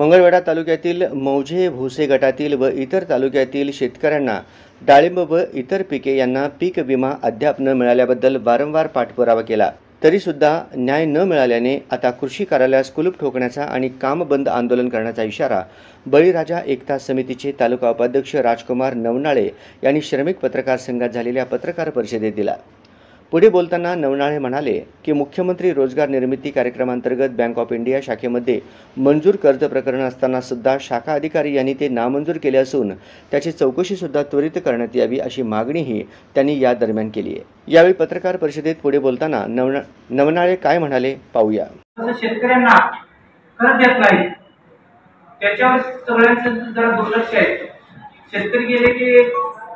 मंगळवेढा तालुक्यातील मौजे भोसे गटातील व इतर तालुक्यातील शेतकऱ्यांना डाळिंब व इतर पिके यांना पीक विमा अद्याप न मिळाल्याबद्दल वारंवार पाठपुरावा केला, तरीसुद्धा न्याय न मिळाल्याने आता कृषी कार्यालयास कुलूप ठोकण्याचा आणि काम बंद आंदोलन करण्याचा इशारा बळीराजा एकता समितीचे तालुका उपाध्यक्ष राजकुमार नवनाळे यांनी श्रमिक पत्रकार संघात झालेल्या पत्रकार परिषदेत दिला। पुढे बोलताना नवनाळे म्हणाले की मुख्यमंत्री रोजगार निर्मिती कार्यक्रमांतर्गत बँक ऑफ इंडिया शाखेमध्ये मंजूर कर्ज प्रकरण असताना सुद्धा शाखा अधिकारी यांनी ते नामंजूर केले असून त्याची चौकशी सुद्धा त्वरित करण्यात यावी अशी मागणीही त्यांनी या दरम्यान केली आहे। यावेळी पत्रकार परिषदेत पुढे बोलताना नवनाळे काय म्हणाले पाहूया। शेतकऱ्यांना कर्ज देत नाही त्याच्यावर सगळ्यांचं जरा दुर्लक्ष आहे। शेतकरी गेले की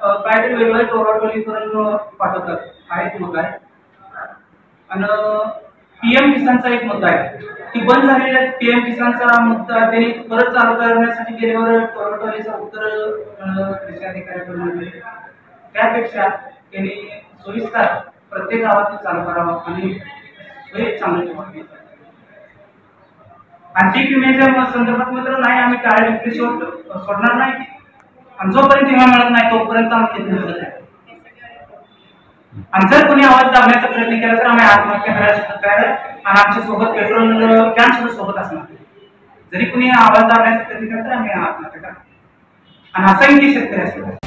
काहीतरी वेगळं टोराटोली करून पाठवतात, हा एक मुद्दा आहे। आणि पीएम किसानचा एक मुद्दा आहे की बंद झालेल्या पीएम किसानचा मुद्दा त्यांनी परत चालू करण्यासाठी गेल्यावर टोराटोलीचं उत्तर कृषी अधिकाऱ्याकडून मिळाले। त्यापेक्षा त्यांनी सोयीस्कर प्रत्येक गावात चालू करावं आणि हे चांगलं ठेवावे। आणि पीक विम्याच्या संदर्भात मात्र नाही, आम्ही टाळे विक्री सोडणार नाही आणि जोपर्यंत विमा मिळत नाही तोपर्यंत आम्ही तिथे नाही। आणि जर कोणी आवाज दाबण्याचा प्रयत्न केला तर आम्ही आत्महत्या करायला आणि आमच्या सोबत पेट्रोल कॅन सुद्धा सोबत असणार। जरी कोणी आवाज दाबण्याचा प्रयत्न केला तर आम्ही आत्महत्या करणार आणि असाही शेतकरी असतात।